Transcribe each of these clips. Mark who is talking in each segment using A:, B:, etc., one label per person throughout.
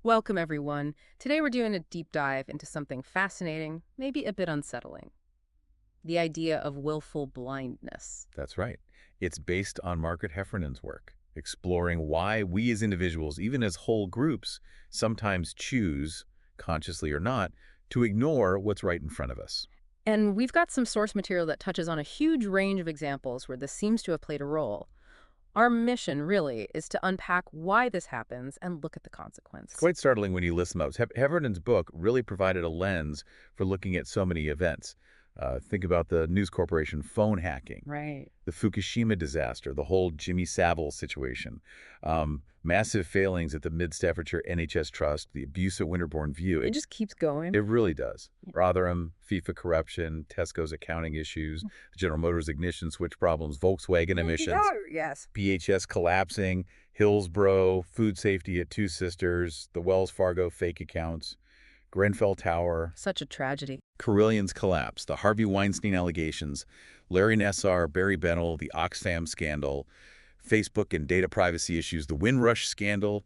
A: Welcome, everyone. Today we're doing a deep dive into something fascinating, maybe a bit unsettling. The idea of willful blindness.
B: That's right. It's based on Margaret Heffernan's work, exploring why we as individuals, even as whole groups, sometimes choose, consciously or not, to ignore what's right in front of us.
A: And we've got some source material that touches on a huge range of examples where this seems to have played a role. Our mission, really, is to unpack why this happens and look at the
B: It's
A: consequence.
B: quite startling when you list them out. Heffernan's book really provided a lens for looking at so many events. Think about the News Corporation phone hacking,
A: Right.
B: the Fukushima disaster, the whole Jimmy Savile situation, massive failings at the Mid-Staffordshire NHS Trust, the abuse at Winterbourne View.
A: It just keeps going.
B: It really does. Rotherham, FIFA corruption, Tesco's accounting issues, General Motors ignition switch problems, Volkswagen emissions,
A: Yes.
B: PHS collapsing, Hillsborough, food safety at Two Sisters, the Wells Fargo fake accounts, Grenfell Tower,
A: Such a tragedy.
B: Carillion's collapse, the Harvey Weinstein allegations, Larry Nassar, Barry Bennell, the Oxfam scandal, Facebook and data privacy issues, the Windrush scandal,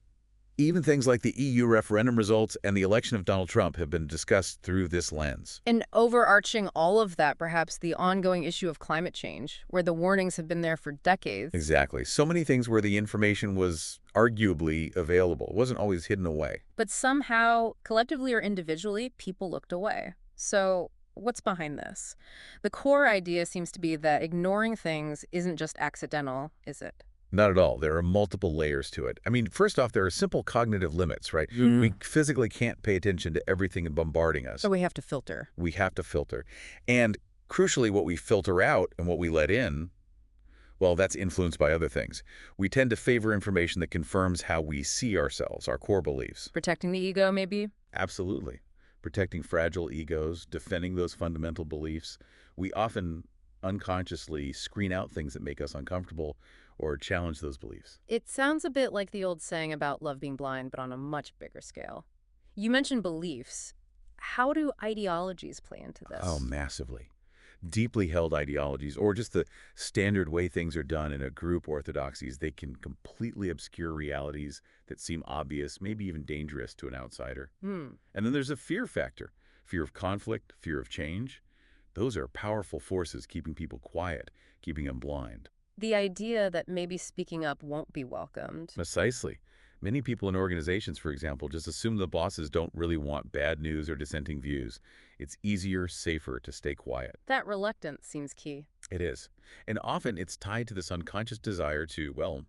B: even things like the EU referendum results and the election of Donald Trump have been discussed through this lens.
A: And overarching all of that, perhaps the ongoing issue of climate change, where the warnings have been there for decades.
B: Exactly. So many things where the information was arguably available. It wasn't always hidden away.
A: But somehow, collectively or individually, people looked away. So what's behind this? The core idea seems to be that ignoring things isn't just accidental, is it?
B: Not at all. There are multiple layers to it. I mean, first off, there are simple cognitive limits, right? We physically can't pay attention to everything bombarding us.
A: So we have to filter.
B: We have to filter. And crucially, what we filter out and what we let in, well, that's influenced by other things. We tend to favor information that confirms how we see ourselves, our core beliefs.
A: Protecting the ego, maybe?
B: Absolutely. Protecting fragile egos, defending those fundamental beliefs. We often unconsciously screen out things that make us uncomfortable or challenge those beliefs.
A: It sounds a bit like the old saying about love being blind, but on a much bigger scale. You mentioned beliefs. How do ideologies play into this?
B: Oh, massively. Deeply held ideologies, or just the standard way things are done in a group orthodoxies, they can completely obscure realities that seem obvious, maybe even dangerous to an outsider.
A: Hmm.
B: And then there's a fear factor, fear of conflict, fear of change. Those are powerful forces keeping people quiet, keeping them blind.
A: The idea that maybe speaking up won't be welcomed.
B: Precisely. Many people in organizations, for example, just assume the bosses don't really want bad news or dissenting views. It's easier, safer to stay quiet.
A: That reluctance seems key.
B: It is. And often it's tied to this unconscious desire to, well,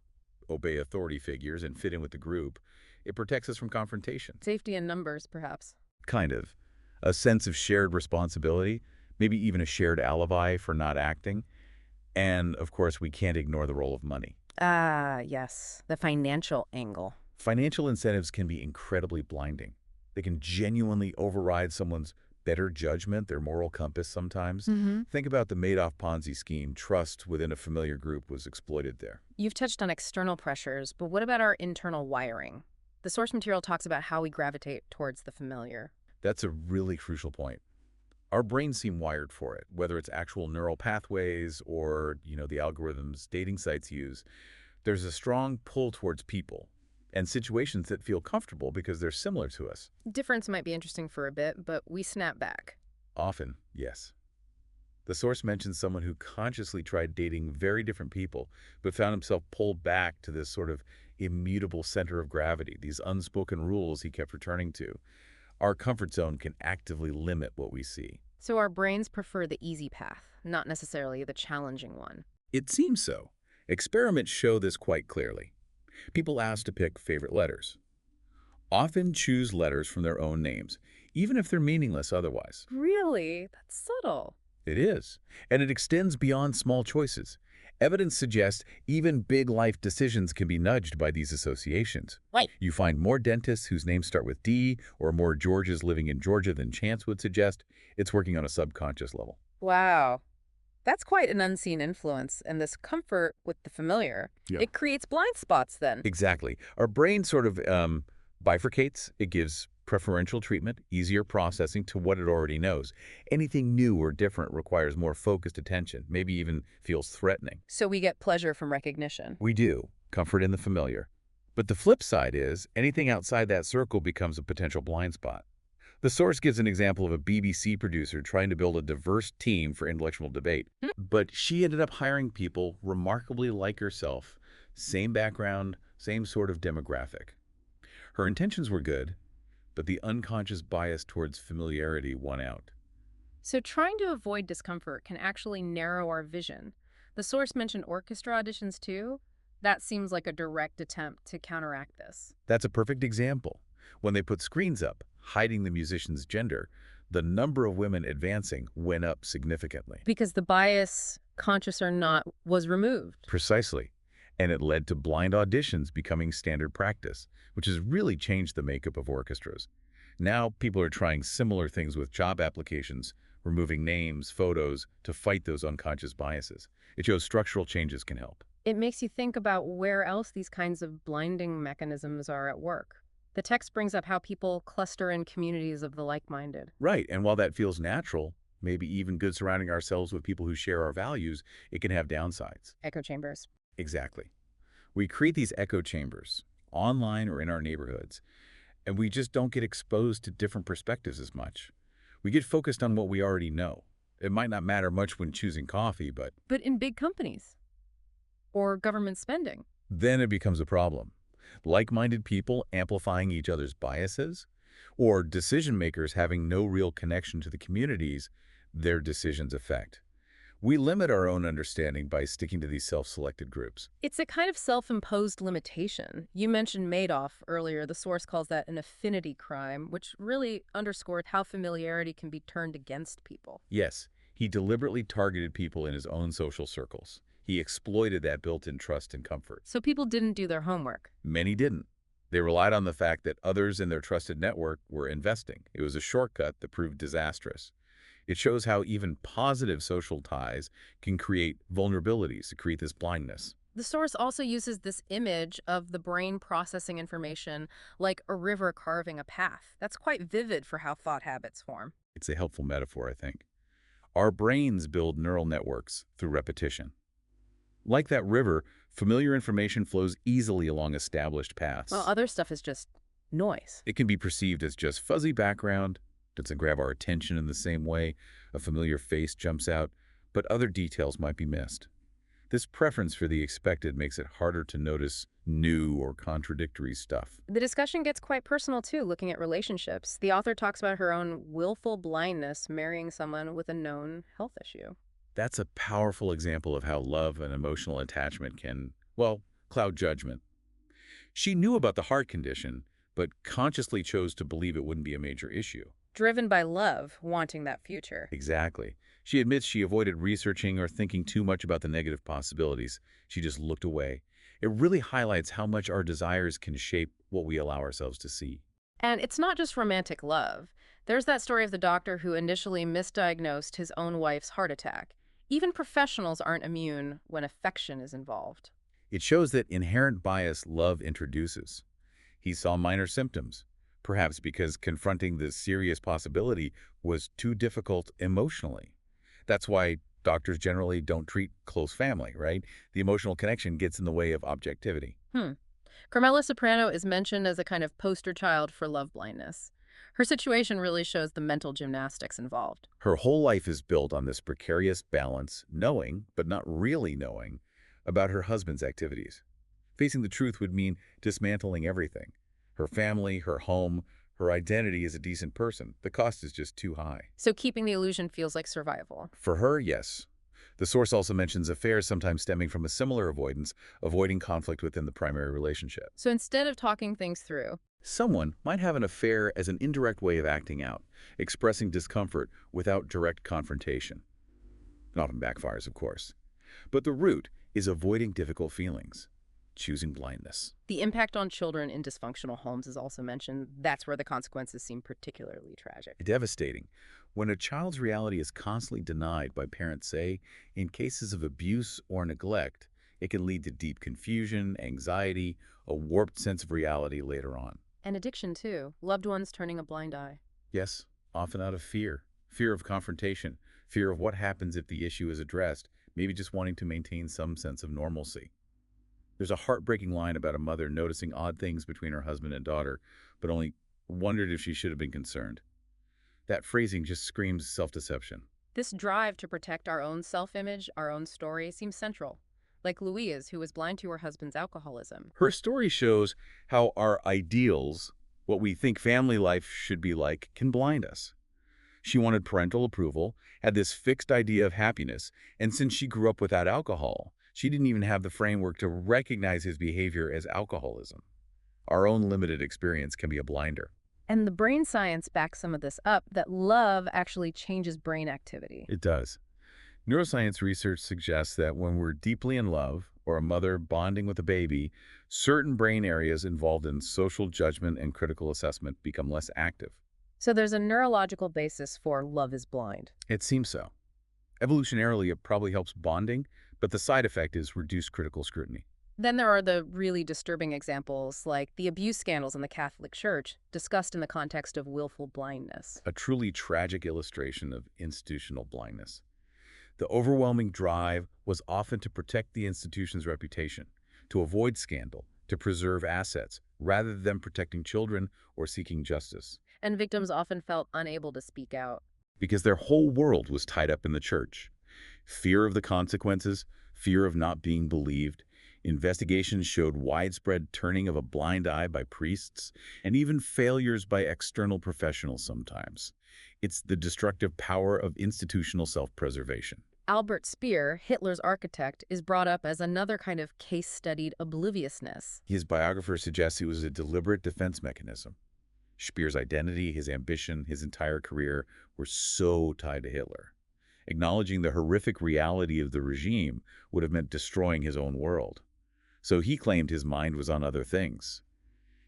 B: obey authority figures and fit in with the group. It protects us from confrontation.
A: Safety in numbers, perhaps.
B: Kind of. A sense of shared responsibility, maybe even a shared alibi for not acting. And, of course, we can't ignore the role of money.
A: Ah, yes, the financial angle.
B: Financial incentives can be incredibly blinding. They can genuinely override someone's better judgment, their moral compass sometimes. Think about the Madoff Ponzi scheme. Trust within a familiar group was exploited there.
A: You've touched on external pressures, but what about our internal wiring? The source material talks about how we gravitate towards the familiar.
B: That's a really crucial point. Our brains seem wired for it, whether it's actual neural pathways or, the algorithms dating sites use. There's a strong pull towards people and situations that feel comfortable because they're similar to us.
A: Difference might be interesting for a bit, but we snap back.
B: Often, yes. The source mentions someone who consciously tried dating very different people, but found himself pulled back to this sort of immutable center of gravity, these unspoken rules he kept returning to. Our comfort zone can actively limit what we see.
A: So our brains prefer the easy path, not necessarily the challenging one.
B: It seems so. Experiments show this quite clearly. People asked to pick favorite letters. Often choose letters from their own names, even if they're meaningless otherwise.
A: Really? That's subtle.
B: It is, and it extends beyond small choices. Evidence suggests even big life decisions can be nudged by these associations.
A: Right.
B: You find more dentists whose names start with D or more Georges living in Georgia than chance would suggest. It's working on a subconscious level.
A: Wow. That's quite an unseen influence, and this comfort with the familiar.
B: Yeah.
A: It creates blind spots then.
B: Exactly. Our brain sort of bifurcates. It gives preferential treatment, easier processing to what it already knows. Anything new or different requires more focused attention, maybe even feels threatening.
A: So we get pleasure from recognition.
B: We do. Comfort in the familiar. But the flip side is anything outside that circle becomes a potential blind spot. The source gives an example of a BBC producer trying to build a diverse team for intellectual debate.
A: Hmm.
B: But she ended up hiring people remarkably like herself, same background, same sort of demographic. Her intentions were good, but the unconscious bias towards familiarity won out.
A: So trying to avoid discomfort can actually narrow our vision. The source mentioned orchestra auditions too. That seems like a direct attempt to counteract this.
B: That's a perfect example. When they put screens up, hiding the musician's gender, the number of women advancing went up significantly.
A: Because the bias, conscious or not, was removed.
B: Precisely. And it led to blind auditions becoming standard practice, which has really changed the makeup of orchestras. Now people are trying similar things with job applications, removing names, photos, to fight those unconscious biases. It shows structural changes can help.
A: It makes you think about where else these kinds of blinding mechanisms are at work. The text brings up how people cluster in communities of the like-minded.
B: Right, and while that feels natural, maybe even good surrounding ourselves with people who share our values, it can have downsides.
A: Echo chambers.
B: Exactly. We create these echo chambers, online or in our neighborhoods, and we just don't get exposed to different perspectives as much. We get focused on what we already know. It might not matter much when choosing coffee, but
A: But in big companies or government spending.
B: then it becomes a problem. Like-minded people amplifying each other's biases, or decision makers having no real connection to the communities their decisions affect. We limit our own understanding by sticking to these self-selected groups.
A: It's a kind of self-imposed limitation. You mentioned Madoff earlier. The source calls that an affinity crime, which really underscored how familiarity can be turned against people.
B: Yes, he deliberately targeted people in his own social circles. He exploited that built-in trust and comfort.
A: So people didn't do their homework.
B: Many didn't. They relied on the fact that others in their trusted network were investing. It was a shortcut that proved disastrous. It shows how even positive social ties can create vulnerabilities to create this blindness.
A: The source also uses this image of the brain processing information like a river carving a path. That's quite vivid for how thought habits form.
B: It's a helpful metaphor, I think. Our brains build neural networks through repetition. Like that river, familiar information flows easily along established paths.
A: Well, other stuff is just noise.
B: It can be perceived as just fuzzy background, doesn't grab our attention in the same way a familiar face jumps out, but other details might be missed. This preference for the expected makes it harder to notice new or contradictory stuff.
A: The discussion gets quite personal, too, looking at relationships. The author talks about her own willful blindness marrying someone with a known health issue.
B: That's a powerful example of how love and emotional attachment can, well, cloud judgment. She knew about the heart condition, but consciously chose to believe it wouldn't be a major issue.
A: Driven by love, wanting that future.
B: Exactly. She admits she avoided researching or thinking too much about the negative possibilities. She just looked away. It really highlights how much our desires can shape what we allow ourselves to see.
A: And it's not just romantic love. There's that story of the doctor who initially misdiagnosed his own wife's heart attack. Even professionals aren't immune when affection is involved.
B: It shows that inherent bias love introduces. He saw minor symptoms, perhaps because confronting the serious possibility was too difficult emotionally. That's why doctors generally don't treat close family, right? The emotional connection gets in the way of objectivity.
A: Carmela Soprano is mentioned as a kind of poster child for love blindness. Her situation really shows the mental gymnastics involved.
B: Her whole life is built on this precarious balance, knowing, but not really knowing, about her husband's activities. Facing the truth would mean dismantling everything. Her family, her home, her identity as a decent person. The cost is just too high.
A: So keeping the illusion feels like survival.
B: For her, yes. The source also mentions affairs sometimes stemming from a similar avoidance, avoiding conflict within the primary relationship.
A: So instead of talking things through,
B: Someone might have an affair as an indirect way of acting out, expressing discomfort without direct confrontation. It often backfires, of course. But the root is avoiding difficult feelings, choosing blindness.
A: the impact on children in dysfunctional homes is also mentioned. That's where the consequences seem particularly tragic.
B: Devastating. When a child's reality is constantly denied by parents, say, in cases of abuse or neglect, it can lead to deep confusion, anxiety, a warped sense of reality later on.
A: And addiction, too. Loved ones turning a blind eye.
B: Yes, often out of fear. Fear of confrontation, fear of what happens if the issue is addressed, maybe just wanting to maintain some sense of normalcy. There's a heartbreaking line about a mother noticing odd things between her husband and daughter, but only wondered if she should have been concerned. That phrasing just screams self-deception.
A: This drive to protect our own self-image, our own story, seems central. Like Louise, who was blind to her husband's alcoholism.
B: Her story shows how our ideals, what we think family life should be like, can blind us. She wanted parental approval, had this fixed idea of happiness, and since she grew up without alcohol, she didn't even have the framework to recognize his behavior as alcoholism. Our own limited experience can be a blinder.
A: And the brain science backs some of this up, that love actually changes brain activity.
B: It does. Neuroscience research suggests that when we're deeply in love, or a mother bonding with a baby, certain brain areas involved in social judgment and critical assessment become less active.
A: So there's a neurological basis for love is blind.
B: It seems so. Evolutionarily, it probably helps bonding, but the side effect is reduced critical scrutiny.
A: Then there are the really disturbing examples, like the abuse scandals in the Catholic Church, discussed in the context of willful blindness.
B: A truly tragic illustration of institutional blindness. The overwhelming drive was often to protect the institution's reputation, to avoid scandal, to preserve assets, rather than protecting children or seeking justice.
A: And victims often felt unable to speak out.
B: Because their whole world was tied up in the church. Fear of the consequences, fear of not being believed. Investigations showed widespread turning of a blind eye by priests, and even failures by external professionals sometimes. It's the destructive power of institutional self-preservation.
A: Albert Speer, Hitler's architect, is brought up as another kind of case-studied obliviousness.
B: His biographer suggests it was a deliberate defense mechanism. Speer's identity, his ambition, his entire career were so tied to Hitler. Acknowledging the horrific reality of the regime would have meant destroying his own world. So he claimed his mind was on other things.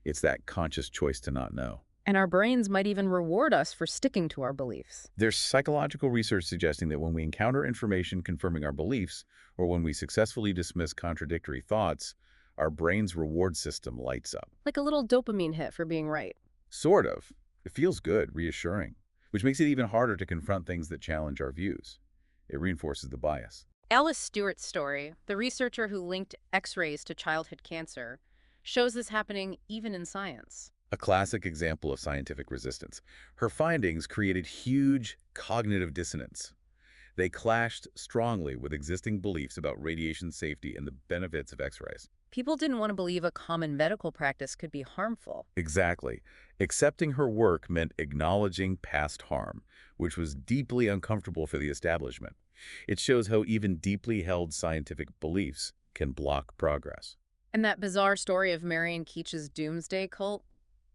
B: It's that conscious choice to not know.
A: And our brains might even reward us for sticking to our beliefs.
B: There's psychological research suggesting that when we encounter information confirming our beliefs, or when we successfully dismiss contradictory thoughts, our brain's reward system lights up.
A: Like a little dopamine hit for being right.
B: Sort of. It feels good, reassuring, which makes it even harder to confront things that challenge our views. It reinforces the bias.
A: Alice Stewart's story, the researcher who linked X-rays to childhood cancer, shows this happening even in science.
B: A classic example of scientific resistance. Her findings created huge cognitive dissonance. They clashed strongly with existing beliefs about radiation safety and the benefits of X-rays.
A: People didn't want to believe a common medical practice could be harmful.
B: Exactly. Accepting her work meant acknowledging past harm, which was deeply uncomfortable for the establishment. It shows how even deeply held scientific beliefs can block progress.
A: And that bizarre story of Marion Keech's doomsday cult,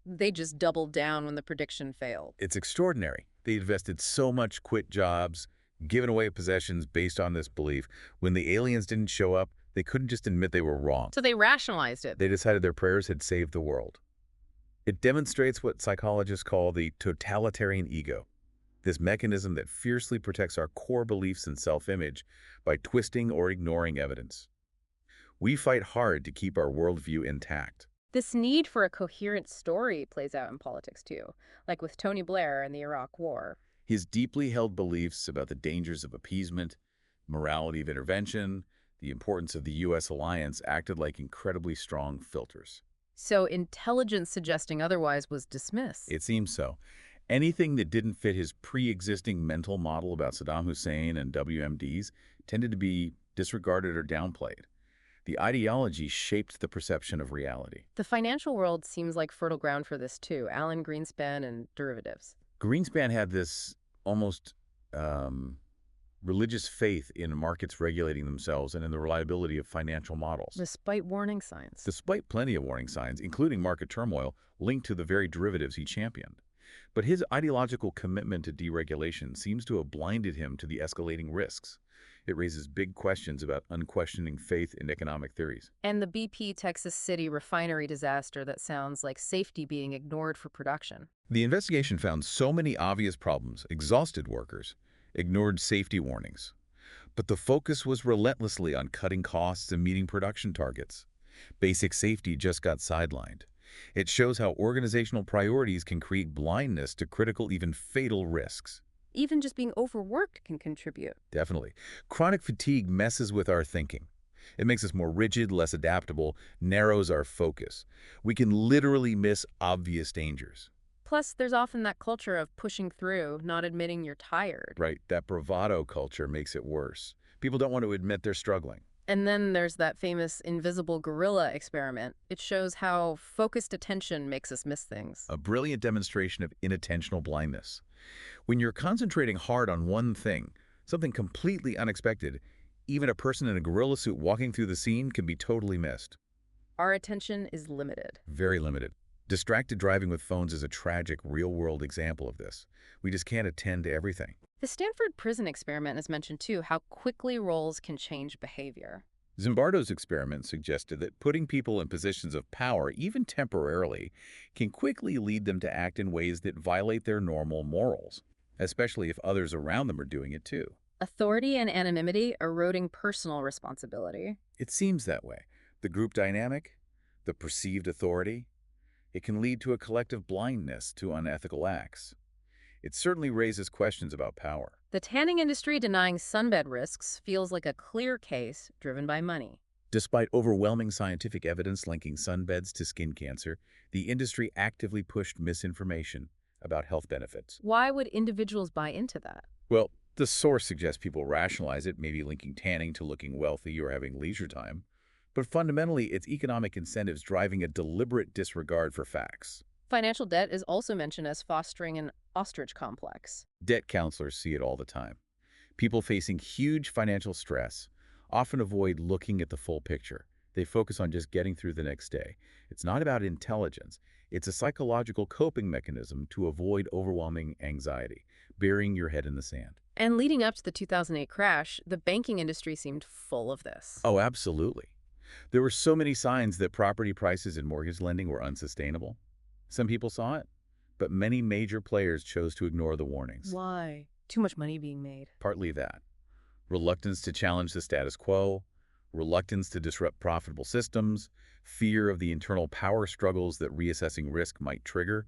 A: they just doubled down when the prediction failed.
B: It's extraordinary. They invested so much, quit jobs, given away possessions based on this belief. When the aliens didn't show up, they couldn't just admit they were wrong.
A: So they rationalized it.
B: They decided their prayers had saved the world. It demonstrates what psychologists call the totalitarian ego, this mechanism that fiercely protects our core beliefs and self-image by twisting or ignoring evidence. We fight hard to keep our worldview intact.
A: This need for a coherent story plays out in politics too, like with Tony Blair and the Iraq War.
B: His deeply held beliefs about the dangers of appeasement, morality of intervention, the importance of the U.S. alliance acted like incredibly strong filters.
A: So intelligence suggesting otherwise was dismissed.
B: It seems so. Anything that didn't fit his pre-existing mental model about Saddam Hussein and WMDs tended to be disregarded or downplayed. The ideology shaped the perception of reality.
A: The financial world seems like fertile ground for this too. Alan Greenspan and derivatives.
B: Greenspan had this almost religious faith in markets regulating themselves and in the reliability of financial models.
A: Despite warning signs.
B: Despite plenty of warning signs, including market turmoil, linked to the very derivatives he championed. But his ideological commitment to deregulation seems to have blinded him to the escalating risks. It raises big questions about unquestioning faith in economic theories.
A: And the BP Texas City refinery disaster that sounds like safety being ignored for production.
B: The investigation found so many obvious problems, exhausted workers, ignored safety warnings. But the focus was relentlessly on cutting costs and meeting production targets. Basic safety just got sidelined. It shows how organizational priorities can create blindness to critical, even fatal risks.
A: Even just being overworked can contribute.
B: Definitely. Chronic fatigue messes with our thinking. It makes us more rigid, less adaptable, narrows our focus. We can literally miss obvious dangers.
A: Plus, there's often that culture of pushing through, not admitting you're tired.
B: Right, that bravado culture makes it worse. People don't want to admit they're struggling.
A: And then there's that famous invisible gorilla experiment. It shows how focused attention makes us miss things.
B: A brilliant demonstration of inattentional blindness. When you're concentrating hard on one thing, something completely unexpected, even a person in a gorilla suit walking through the scene can be totally missed.
A: Our attention is limited.
B: Very limited. Distracted driving with phones is a tragic, real-world example of this. We just can't attend to everything.
A: The Stanford prison experiment is mentioned too, how quickly roles can change behavior.
B: Zimbardo's experiment suggested that putting people in positions of power, even temporarily, can quickly lead them to act in ways that violate their normal morals, especially if others around them are doing it too.
A: Authority and anonymity eroding personal responsibility.
B: It seems that way. The group dynamic, the perceived authority, it can lead to a collective blindness to unethical acts. It certainly raises questions about power.
A: The tanning industry denying sunbed risks feels like a clear case driven by money.
B: Despite overwhelming scientific evidence linking sunbeds to skin cancer, the industry actively pushed misinformation about health benefits.
A: Why would individuals buy into that?
B: Well, the source suggests people rationalize it, maybe linking tanning to looking wealthy or having leisure time. But fundamentally, it's economic incentives driving a deliberate disregard for facts.
A: Financial debt is also mentioned as fostering an ostrich complex.
B: Debt counselors see it all the time. People facing huge financial stress often avoid looking at the full picture. They focus on just getting through the next day. It's not about intelligence. It's a psychological coping mechanism to avoid overwhelming anxiety, burying your head in the sand.
A: And leading up to the 2008 crash, the banking industry seemed full of this.
B: Oh, absolutely. There were so many signs that property prices and mortgage lending were unsustainable. Some people saw it, but many major players chose to ignore the warnings.
A: Why? Too much money being made.
B: Partly that. Reluctance to challenge the status quo, reluctance to disrupt profitable systems, fear of the internal power struggles that reassessing risk might trigger,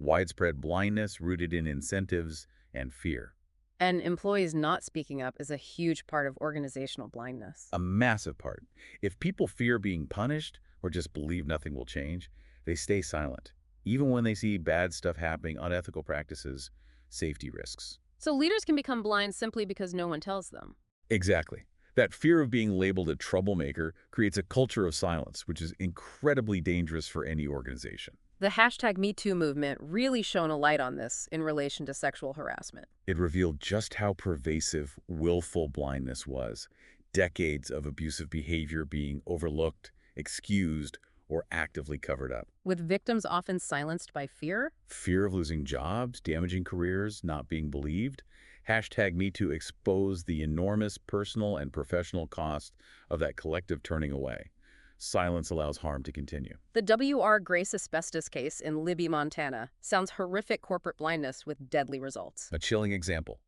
B: widespread blindness rooted in incentives, and fear.
A: And employees not speaking up is a huge part of organizational blindness.
B: A massive part. If people fear being punished or just believe nothing will change, they stay silent, even when they see bad stuff happening, unethical practices, safety risks.
A: So leaders can become blind simply because no one tells them.
B: Exactly. That fear of being labeled a troublemaker creates a culture of silence, which is incredibly dangerous for any organization.
A: The hashtag #MeToo movement really shone a light on this in relation to sexual harassment.
B: It revealed just how pervasive willful blindness was. Decades of abusive behavior being overlooked, excused, or actively covered up.
A: With victims often silenced by fear?
B: Fear of losing jobs, damaging careers, not being believed. Hashtag #MeToo exposed the enormous personal and professional cost of that collective turning away. Silence allows harm to continue.
A: The W.R. Grace asbestos case in Libby, Montana sounds horrific corporate blindness with deadly results.
B: A chilling example.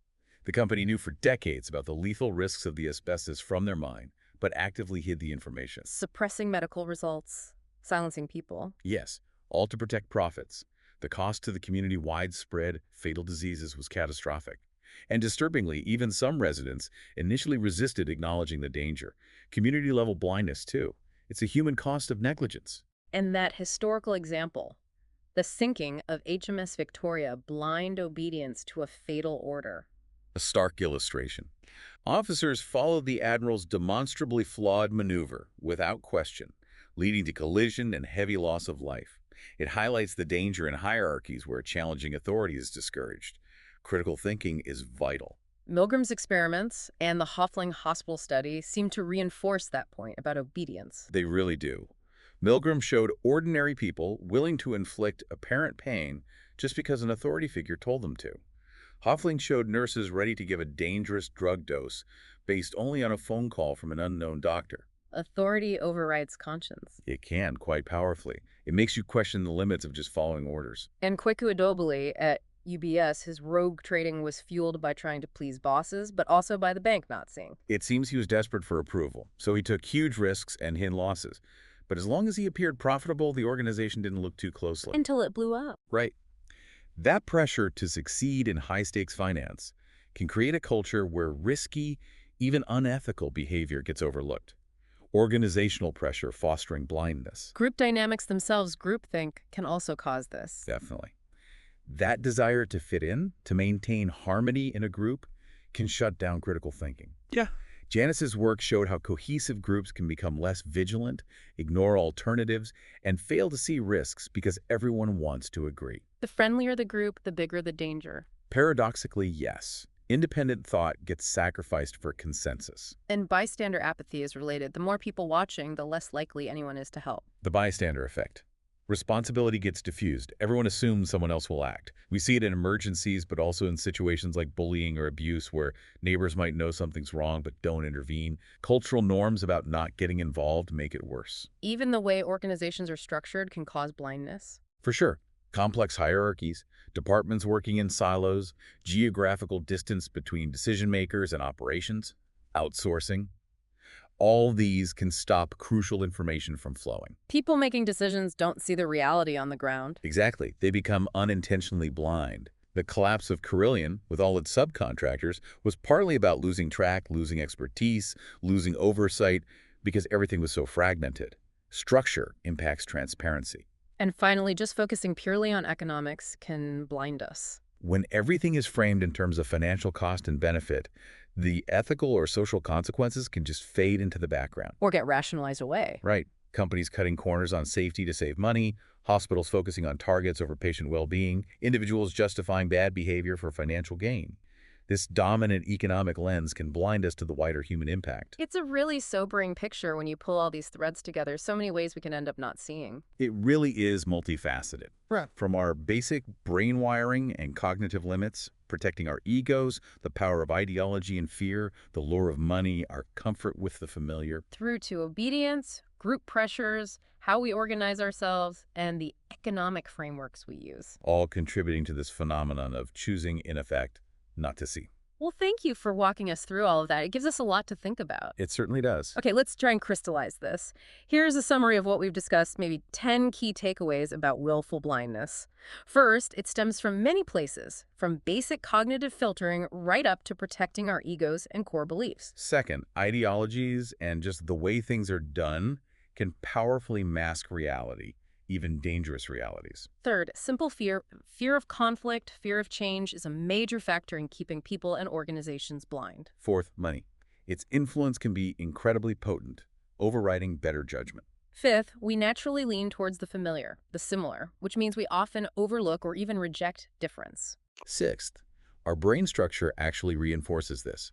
B: The company knew for decades about the lethal risks of the asbestos from their mine, but actively hid the information.
A: Suppressing medical results, silencing people.
B: Yes, all to protect profits. The cost to the community widespread fatal diseases was catastrophic. And disturbingly, even some residents initially resisted acknowledging the danger. Community-level blindness, too. It's a human cost of negligence.
A: And that historical example, the sinking of HMS Victoria, blind obedience to a fatal order.
B: A stark illustration. Officers followed the admiral's demonstrably flawed maneuver without question, leading to collision and heavy loss of life. It highlights the danger in hierarchies where challenging authority is discouraged. Critical thinking is vital.
A: Milgram's experiments and the Hoffling Hospital study seem to reinforce that point about obedience.
B: They really do. Milgram showed ordinary people willing to inflict apparent pain just because an authority figure told them to. Hoffling showed nurses ready to give a dangerous drug dose based only on a phone call from an unknown doctor.
A: Authority overrides conscience.
B: It can, quite powerfully. It makes you question the limits of just following orders.
A: And Kweku Adobele at UBS, his rogue trading was fueled by trying to please bosses, but also by the bank not seeing.
B: It seems he was desperate for approval, so he took huge risks and hid losses. But as long as he appeared profitable, the organization didn't look too closely.
A: Until it blew up.
B: Right. That pressure to succeed in high-stakes finance can create a culture where risky, even unethical behavior gets overlooked. Organizational pressure fostering blindness.
A: Group dynamics themselves, groupthink, can also cause this.
B: Definitely. That desire to fit in, to maintain harmony in a group, can shut down critical thinking.
C: Yeah.
B: Janice's work showed how cohesive groups can become less vigilant, ignore alternatives, and fail to see risks because everyone wants to agree.
A: The friendlier the group, the bigger the danger.
B: Paradoxically, yes. Independent thought gets sacrificed for consensus.
A: And bystander apathy is related. The more people watching, the less likely anyone is to help.
B: The bystander effect. Responsibility gets diffused. Everyone assumes someone else will act. We see it in emergencies, but also in situations like bullying or abuse where neighbors might know something's wrong but don't intervene. Cultural norms about not getting involved make it worse.
A: Even the way organizations are structured can cause blindness.
B: For sure. Complex hierarchies, departments working in silos, geographical distance between decision makers and operations, outsourcing. All these can stop crucial information from flowing.
A: People making decisions don't see the reality on the ground.
B: Exactly. They become unintentionally blind. The collapse of Carillion, with all its subcontractors, was partly about losing track, losing expertise, losing oversight, because everything was so fragmented. Structure impacts transparency.
A: And finally, just focusing purely on economics can blind us.
B: When everything is framed in terms of financial cost and benefit, the ethical or social consequences can just fade into the background.
A: Or get rationalized away.
B: Right. Companies cutting corners on safety to save money, hospitals focusing on targets over patient well-being, individuals justifying bad behavior for financial gain. This dominant economic lens can blind us to the wider human impact.
A: It's a really sobering picture when you pull all these threads together. So many ways we can end up not seeing.
B: It really is multifaceted.
C: Right.
B: From our basic brain wiring and cognitive limits, protecting our egos, the power of ideology and fear, the lure of money, our comfort with the familiar.
A: Through to obedience, group pressures, how we organize ourselves, and the economic frameworks we use.
B: All contributing to this phenomenon of choosing, in effect, not to see.
A: Well, thank you for walking us through all of that. It gives us a lot to think about.
B: It certainly does.
A: Okay, let's try and crystallize this. Here's a summary of what we've discussed, maybe 10 key takeaways about willful blindness. First, it stems from many places, from basic cognitive filtering right up to protecting our egos and core beliefs.
B: Second, ideologies and just the way things are done can powerfully mask reality, even dangerous realities.
A: Third, simple fear of conflict, fear of change is a major factor in keeping people and organizations blind.
B: Fourth, money. Its influence can be incredibly potent, overriding better judgment.
A: Fifth, we naturally lean towards the familiar, the similar, which means we often overlook or even reject difference.
B: Sixth, our brain structure actually reinforces this,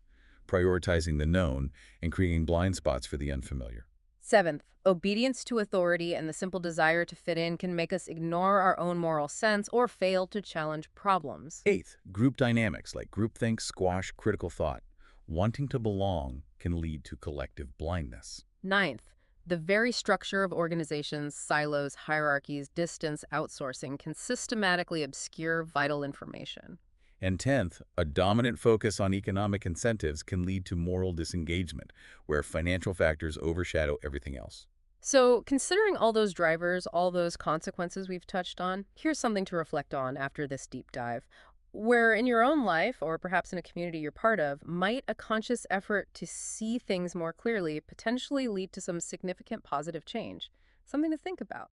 B: prioritizing the known and creating blind spots for the unfamiliar.
A: Seventh, obedience to authority and the simple desire to fit in can make us ignore our own moral sense or fail to challenge problems.
B: Eighth, group dynamics like groupthink squash critical thought. Wanting to belong can lead to collective blindness.
A: Ninth, the very structure of organizations, silos, hierarchies, distance, outsourcing can systematically obscure vital information.
B: And 10th, a dominant focus on economic incentives can lead to moral disengagement, where financial factors overshadow everything else.
A: So, considering all those drivers, all those consequences we've touched on, here's something to reflect on after this deep dive. Where in your own life, or perhaps in a community you're part of, might a conscious effort to see things more clearly potentially lead to some significant positive change? Something to think about.